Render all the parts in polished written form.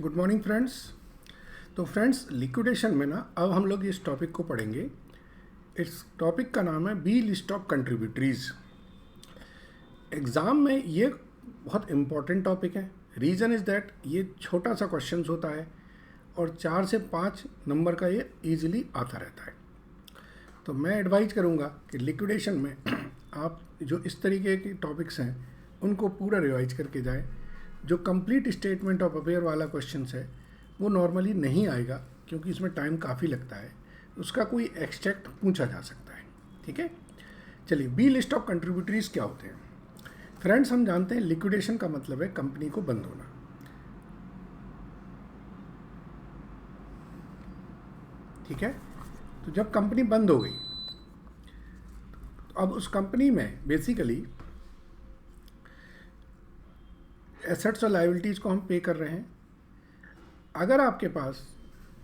Good morning friends. तो friends, liquidation में ना अब हम लोग इस टॉपिक को पढ़ेंगे। इस टॉपिक का नाम है बी लिस्ट ऑफ कंट्रीब्यूटरीज। एग्ज़ाम में ये बहुत इम्पॉर्टेंट टॉपिक है। रीज़न इज़ दैट ये छोटा सा क्वेश्चंस होता है और 4 से 5 नंबर का ये ईजिली आता रहता है। तो मैं एडवाइज करूँगा कि लिक्विडेशन में आप जो इस तरीके के टॉपिक्स हैं उनको पूरा रिवाइज करके जाएं। जो कंप्लीट स्टेटमेंट ऑफ अफेयर वाला क्वेश्चन है वो नॉर्मली नहीं आएगा क्योंकि इसमें टाइम काफ़ी लगता है। उसका कोई एक्सट्रैक्ट पूछा जा सकता है। ठीक है, चलिए बी लिस्ट ऑफ कंट्रीब्यूटरीज क्या होते हैं। फ्रेंड्स, हम जानते हैं लिक्विडेशन का मतलब है कंपनी को बंद होना। ठीक है, तो जब कंपनी बंद हो गई तो अब उस कंपनी में बेसिकली एसेट्स और लायबिलिटीज़ को हम पे कर रहे हैं। अगर आपके पास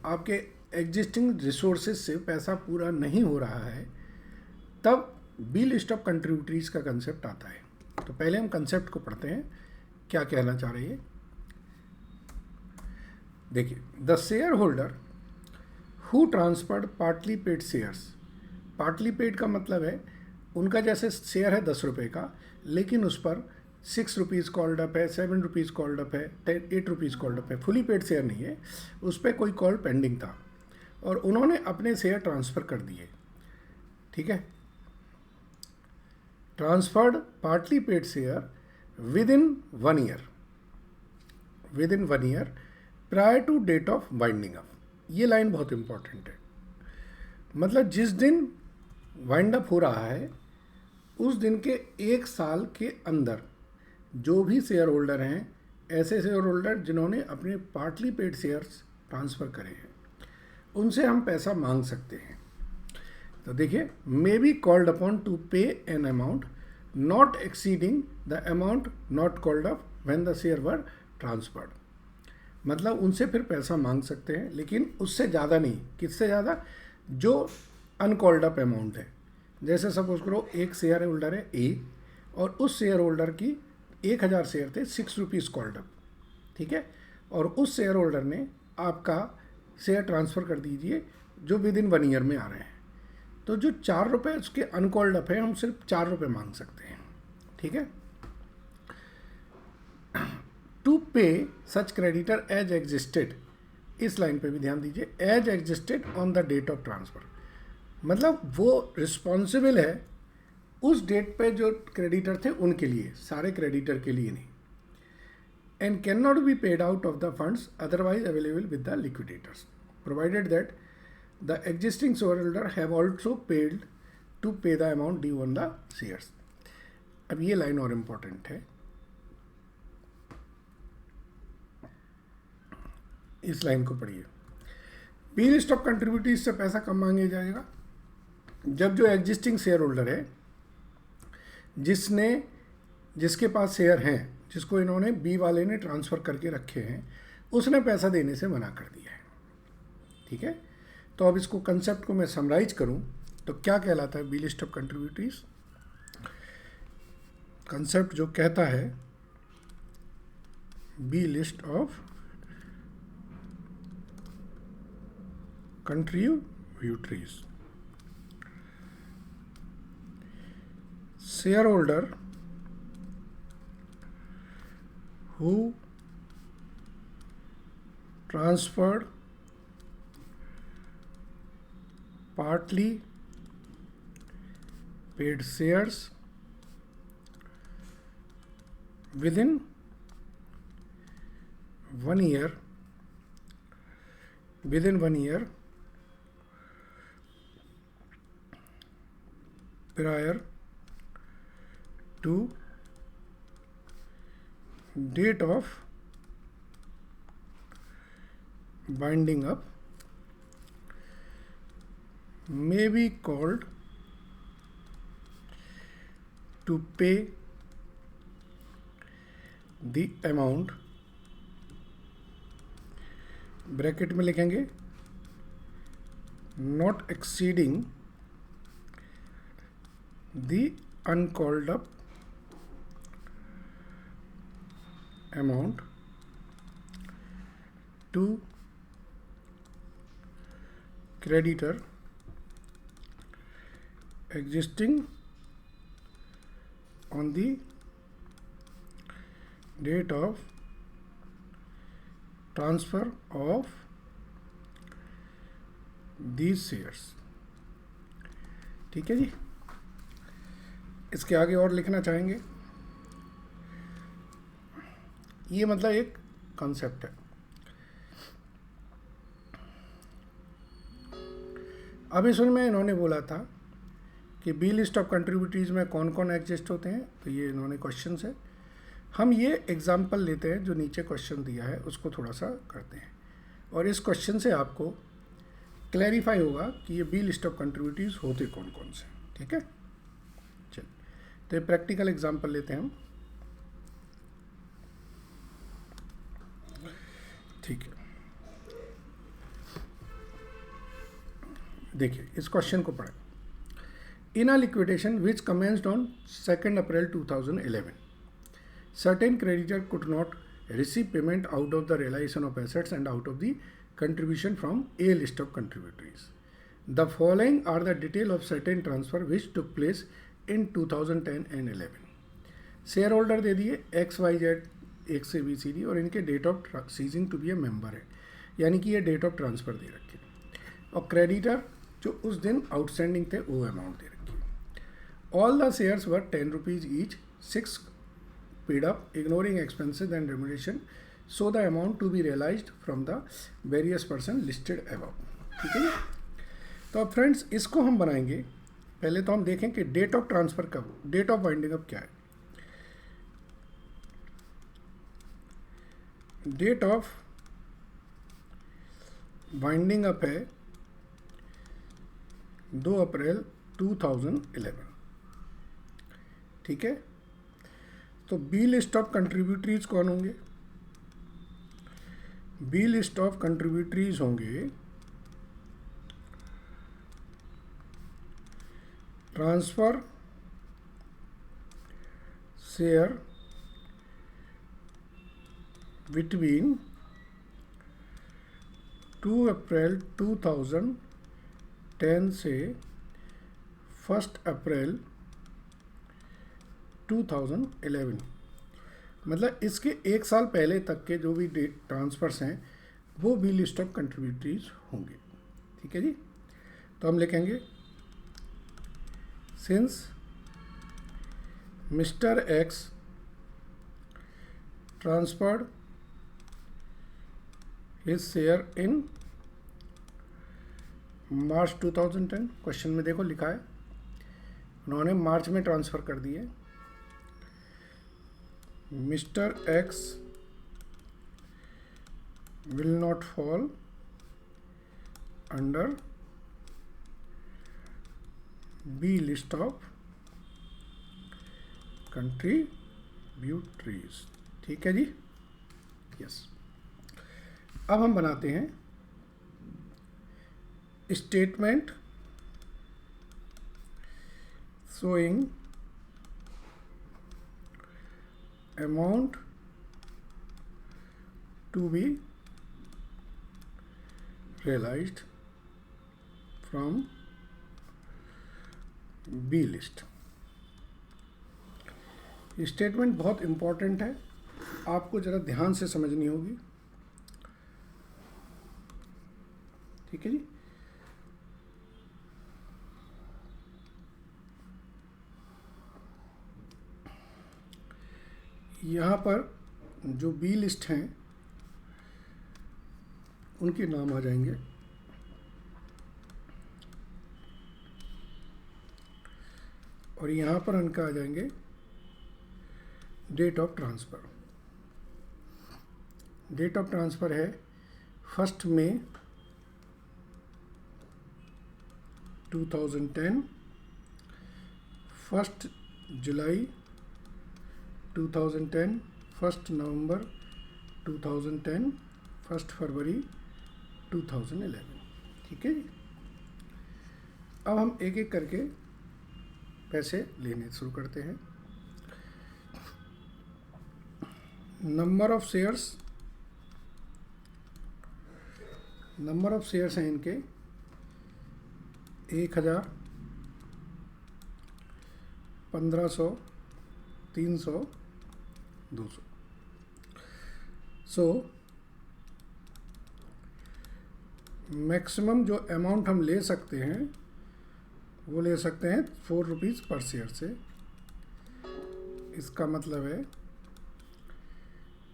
आपके एग्जिस्टिंग रिसोर्सेज से पैसा पूरा नहीं हो रहा है तब बी लिस्ट ऑफ कंट्रीब्यूटरीज का कंसेप्ट आता है। तो पहले हम कंसेप्ट को पढ़ते हैं, क्या कहना चाह रही है। देखिए, the share holder who transferred partly paid shares. Partly paid का मतलब है उनका जैसे शेयर है 10 रुपये का, लेकिन उस पर 6 रुपीज़ कॉल्ड अप है, 7 रुपीज़ कॉल्ड अप है, 8 रुपीज़ कॉल्ड अप है। फुली पेड शेयर नहीं है, उस पर कोई कॉल पेंडिंग था और उन्होंने अपने शेयर ट्रांसफ़र कर दिए। ठीक है, transferred partly paid share within 1 year, within 1 year prior to date of winding up. ये लाइन बहुत इंपॉर्टेंट है। मतलब जिस दिन वाइंड अप हो रहा है उस दिन के 1 साल के अंदर जो भी शेयर होल्डर हैं, ऐसे शेयर होल्डर जिन्होंने अपने पार्टली पेड शेयर्स ट्रांसफ़र करे हैं, उनसे हम पैसा मांग सकते हैं। तो देखिए, may be called upon to pay an amount not exceeding the amount not called up when the share were transferred. मतलब उनसे फिर पैसा मांग सकते हैं, लेकिन उससे ज़्यादा नहीं। किससे ज़्यादा? जो अनकॉल्ड अप अमाउंट है। जैसे सपोज करो एक शेयर होल्डर है ए और उस शेयर होल्डर की 1000 शेयर थे, 6 रुपीज़ कॉल्ड अप। ठीक है, और उस शेयर होल्डर ने आपका शेयर ट्रांसफ़र कर दीजिए जो विद इन 1 ईयर में आ रहे हैं। तो जो 4 रुपये उसके अनकॉल्ड अप है, हम सिर्फ 4 रुपये मांग सकते हैं। ठीक है, to pay such creditor as existed, इस लाइन पे भी ध्यान दीजिए, as existed on the date of transfer. मतलब वो रिस्पॉन्सिबल है उस डेट पे जो क्रेडिटर थे उनके लिए, सारे क्रेडिटर के लिए नहीं। And can not be paid out of the funds otherwise available with the liquidators provided that the existing share holder have also paid to pay the amount due on the shares. अब ये line और important है, इस line को पढ़िए। B list of कंट्रीब्यूटरीज से पैसा कब मांगे जाएगा? जब जो एग्जिस्टिंग शेयर होल्डर है, जिसके पास शेयर हैं, जिसको इन्होंने बी वाले ने ट्रांसफ़र करके रखे हैं, उसने पैसा देने से मना कर दिया है। ठीक है, तो अब इसको कंसेप्ट को मैं समराइज करूं तो क्या कहलाता है B list of contributories. Concept जो कहता है B list of contributories, shareholder who transferred partly paid shares within 1 year, prior to date of binding up may be called to pay the amount, bracket में लिखेंगे not exceeding the uncalled up amount to creditor existing on the date of transfer of these shares। ठीक है जी। इसके आगे और लिखना चाहेंगे, ये मतलब एक कॉन्सेप्ट है। अब इसमें इन्होंने बोला था कि बी लिस्ट ऑफ कंट्रीब्यूटरीज में कौन कौन एग्जिस्ट होते हैं, तो ये इन्होंने क्वेश्चन है। हम ये एग्जाम्पल लेते हैं, जो नीचे क्वेश्चन दिया है उसको थोड़ा सा करते हैं, और इस क्वेश्चन से आपको क्लैरिफाई होगा कि ये बी लिस्ट ऑफ कंट्रीब्यूटरीज होते कौन कौन से। ठीक है, चल तो ये प्रैक्टिकल एग्जाम्पल लेते हैं हम। ठीक है, देखिए इस क्वेश्चन को पढ़ें। In a liquidation which commenced on 2 April 2011, certain creditor could not receive payment out of the realization of assets and out of the contribution from a list of contributors. The following are the detail of certain transfer which took place in 2010 and 11. Shareholder दे दिए XYZ 1 से BCD, और इनके date of ceasing to be a member है, यानी कि ये date of transfer दे रखी है, और क्रेडिटर जो उस दिन आउटस्टैंडिंग थे वो अमाउंट दे रखी है। All the shares were 10 rupees each, 6 paid up, ignoring expenses and remuneration, so the amount to be realized from the various person listed above। ठीक है जी। तो अब फ्रेंड्स इसको हम बनाएंगे। पहले तो हम देखें कि डेट ऑफ ट्रांसफ़र कब, डेट ऑफ वाइंडिंग अप क्या है। डेट ऑफ वाइंडिंग अप है 2 अप्रैल 2011। ठीक है, तो बी लिस्ट ऑफ कंट्रीब्यूटरीज कौन होंगे? बी लिस्ट ऑफ कंट्रीब्यूटरीज होंगे ट्रांसफर शेयर बिटवीन 2 अप्रैल 2010 से 1 अप्रैल 2011, मतलब इसके 1 साल पहले तक के जो भी डेट ट्रांसफर्स हैं वो बी लिस्ट ऑफ कंट्रीब्यूटरीज होंगे। ठीक है जी। तो हम लिखेंगे since mister x transferred his share in March 2010, question में देखो लिखा है उन्होंने मार्च में ट्रांसफ़र कर दिए। Mr. X will not fall under B list of contributors। ठीक है जी, यस। अब हम बनाते हैं statement showing amount to be realized from B list. Statement बहुत इम्पॉर्टेंट है, आपको ज़रा ध्यान से समझनी होगी। ठीक है जी। यहाँ पर जो बी लिस्ट हैं उनके नाम आ जाएंगे, और यहाँ पर उनका आ जाएंगे date of transfer. Date of transfer है 1 मई 2010, 1 जुलाई 2010, 1 नवंबर 2010, 1 फरवरी 2011। ठीक है जी। अब हम एक एक करके पैसे लेने शुरू करते हैं। Number of shares number of shares हैं इनके 1000, 1500, 300, 200। सो मैक्सिमम जो अमाउंट हम ले सकते हैं वो ले सकते हैं 4 रुपीज़ पर शेयर से। इसका मतलब है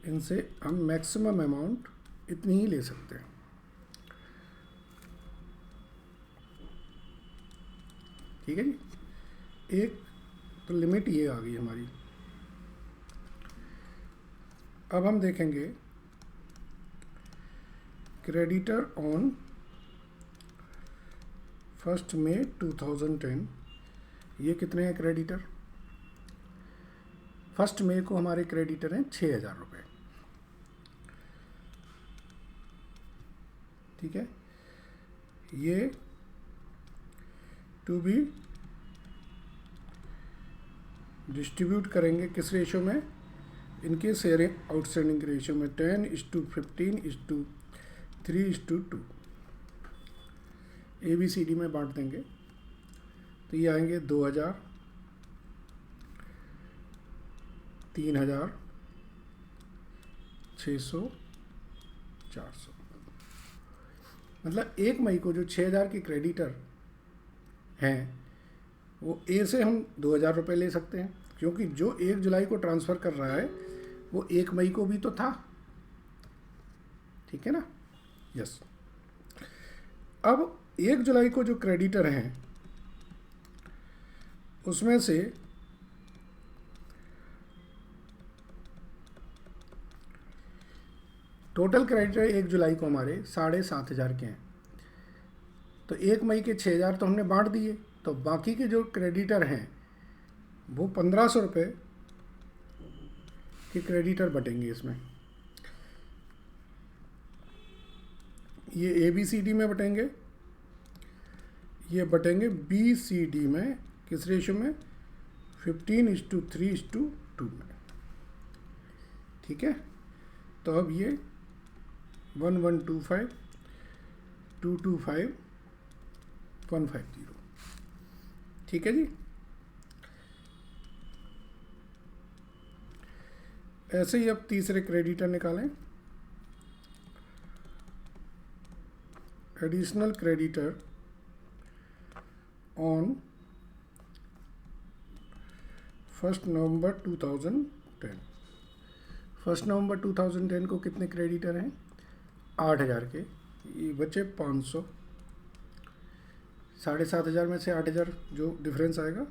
इनसे हम मैक्सिमम अमाउंट इतनी ही ले सकते हैं। ठीक है जी, एक तो लिमिट ये आ गई हमारी। अब हम देखेंगे क्रेडिटर ऑन 1 मई 2010। ये कितने हैं क्रेडिटर? 1 मई को हमारे क्रेडिटर हैं 6000 रुपये। ठीक है, ये टू बी डिस्ट्रीब्यूट करेंगे किस रेशो में? इनके शेयर आउटस्टैंडिंग के रेशो में 10:15:3:2 ABCD में बांट देंगे। तो ये आएंगे 2000, 3000, 600, 400। मतलब 1 मई को जो 6000 के क्रेडिटर हैं वो ए से हम 2000 रुपये ले सकते हैं, क्योंकि जो 1 जुलाई को ट्रांसफ़र कर रहा है वो 1 मई को भी तो था। ठीक है ना? यस। अब 1 जुलाई को जो क्रेडिटर हैं उसमें से टोटल क्रेडिटर 1 जुलाई को हमारे 7500 के हैं। तो 1 मई के 6000 तो हमने बांट दिए, तो बाकी के जो क्रेडिटर हैं वो 1500 रुपये के क्रेडिटर बटेंगे इसमें। ये ABCD में बटेंगे, ये बटेंगे BCD में। किस रेशो में? 15:3:2 में। ठीक है, तो अब ये 1125, 225, 150। ठीक है जी। ऐसे ही अब तीसरे क्रेडिटर निकालें। एडिशनल क्रेडिटर ऑन 1 नवंबर 2010। 1 नवंबर 2010 को कितने क्रेडिटर हैं? 8000 के। ये बचे 500। 7500 में से 8000 जो डिफरेंस आएगा,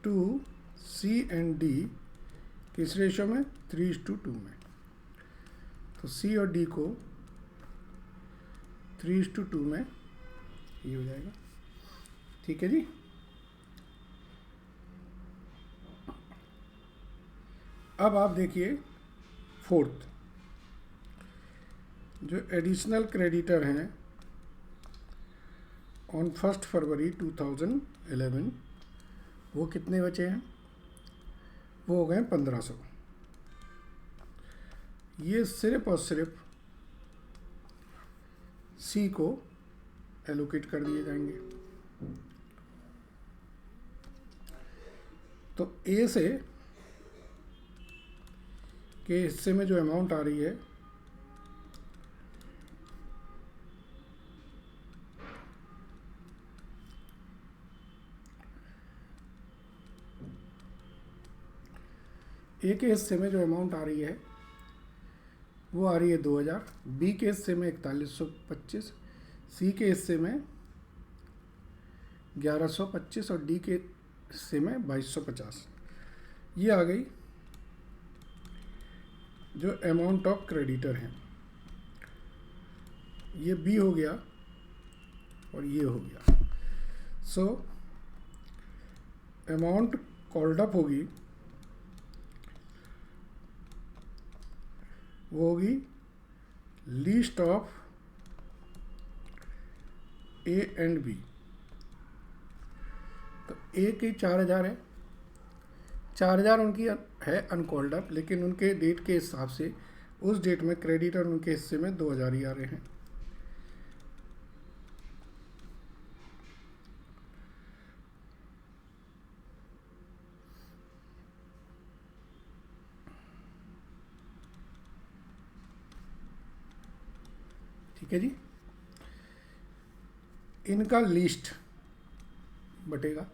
टू C एंड D किस रेशो में? 3:2 में। तो C और D को 3:2 में ये हो जाएगा। ठीक है जी। अब आप देखिए फोर्थ, जो एडिशनल क्रेडिटर हैं ऑन 1 फरवरी 2011, वो कितने बचे हैं? वो हो गए 1500। ये सिर्फ और सिर्फ C को एलोकेट कर दिए जाएंगे। तो A से के हिस्से में जो अमाउंट आ रही है A के हिस्से में जो अमाउंट आ रही है वो आ रही है 2000, B के हिस्से में 4125, C के हिस्से में 1125 और D के हिस्से में 2250। ये आ गई जो अमाउंट ऑफ क्रेडिटर हैं। ये B हो गया और ये हो गया। सो अमाउंट कॉल्ड अप होगी वो होगी least of A and B। तो A की 4000 है, 4000 उनकी है अनकॉल्ड अप, लेकिन उनके डेट के हिसाब से उस डेट में क्रेडिटर उनके हिस्से में 2000 ही आ रहे हैं। ठीक है जी, इनका लीस्ट बटेगा।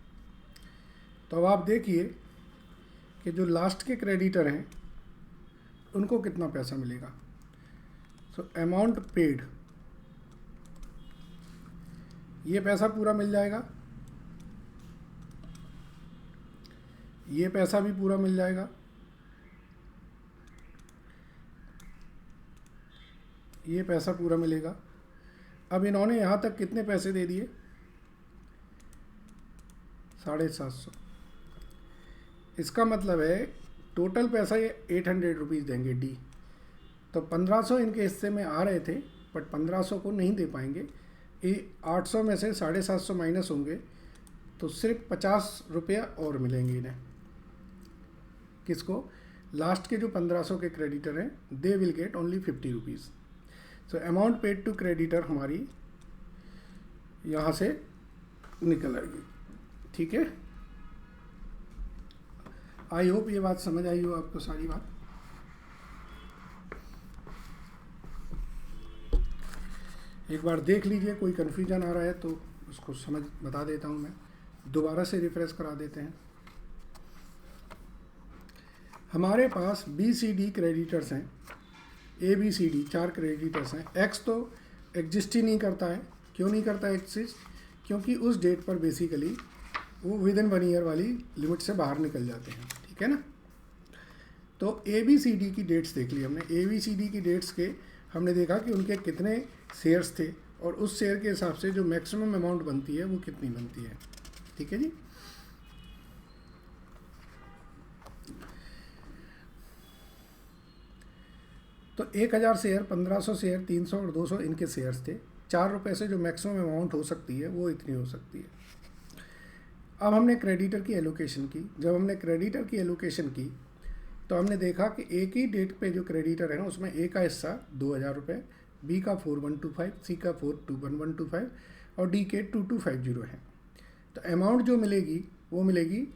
तो अब आप देखिए कि जो लास्ट के क्रेडिटर हैं उनको कितना पैसा मिलेगा। सो अमाउंट पेड, ये पैसा पूरा मिल जाएगा, ये पैसा भी पूरा मिल जाएगा, ये पैसा पूरा मिलेगा। अब इन्होंने यहाँ तक कितने पैसे दे दिए, 750। इसका मतलब है टोटल पैसा ये 800 रुपीज़ देंगे डी। तो 1500 इनके हिस्से में आ रहे थे, बट 1500 को नहीं दे पाएंगे। ये 800 में से 750 माइनस होंगे, तो सिर्फ 50 रुपया और मिलेंगे इन्हें। किसको? लास्ट के जो 1500 के क्रेडिटर हैं, they will get only 50 rupees. So amount paid to creditor हमारी यहाँ से निकल आएगी। ठीक है, आई होप ये बात समझ आई हो आपको सारी बात। एक बार देख लीजिए, कोई कन्फ्यूजन आ रहा है तो उसको समझ बता देता हूँ मैं। दोबारा से रिफ्रेश करा देते हैं। हमारे पास BCD क्रेडिटर्स हैं, ABCD 4 क्रेडिटर्स हैं। एक्स तो एग्जिस्ट ही नहीं करता है। क्यों नहीं करता एग्जिस्ट? क्योंकि उस डेट पर बेसिकली वो विद इन 1 ईयर वाली लिमिट से बाहर निकल जाते हैं। ठीक है ना। तो ABCD की डेट्स देख ली हमने। ABCD की डेट्स के हमने देखा कि उनके कितने शेयर्स थे, और उस शेयर के हिसाब से जो मैक्सिमम अमाउंट बनती है वो कितनी बनती है। ठीक है जी। तो 1000 शेयर, 1500 शेयर, 300 और 200 इनके शेयर्स थे। 4 रुपये से जो मैक्सिमम अमाउंट हो सकती है वो इतनी हो सकती है। अब हमने क्रेडिटर की एलोकेशन की। जब हमने क्रेडिटर की एलोकेशन की तो हमने देखा कि एक ही डेट पे जो क्रेडिटर है ना, उसमें ए का हिस्सा 2000 रुपये, बी का 4125, सी का 41125 और डी के 2250 है। तो अमाउंट जो मिलेगी वो मिलेगी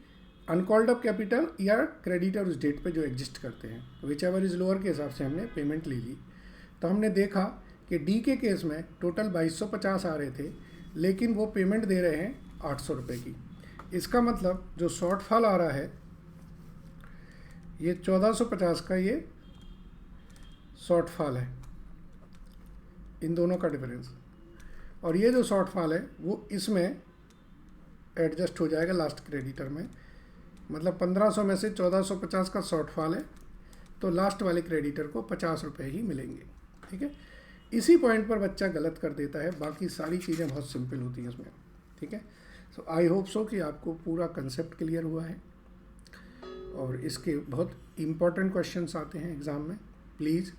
अनकॉल्ड अप कैपिटल या क्रेडिटर उस डेट पे जो एग्जिस्ट करते हैं, विच एवर इज़ लोअर के हिसाब से हमने पेमेंट ले ली। तो हमने देखा कि डी के केस में टोटल 2250 आ रहे थे, लेकिन वो पेमेंट दे रहे हैं 800 रुपये की। इसका मतलब जो शॉर्टफॉल आ रहा है ये 1450 का ये शॉर्टफॉल है, इन दोनों का डिफरेंस। और ये जो शॉर्टफॉल है वो इसमें एडजस्ट हो जाएगा लास्ट क्रेडिटर में। मतलब 1500 में से 1450 का शॉर्टफॉल है, तो लास्ट वाले क्रेडिटर को 50 रुपये ही मिलेंगे। ठीक है, इसी पॉइंट पर बच्चा गलत कर देता है, बाकी सारी चीज़ें बहुत सिंपल होती हैं इसमें। ठीक है, सो आई होप सो कि आपको पूरा कंसेप्ट क्लियर हुआ है। और इसके बहुत इम्पोर्टेंट क्वेश्चंस आते हैं एग्ज़ाम में, प्लीज़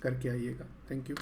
करके आइएगा। Thank you.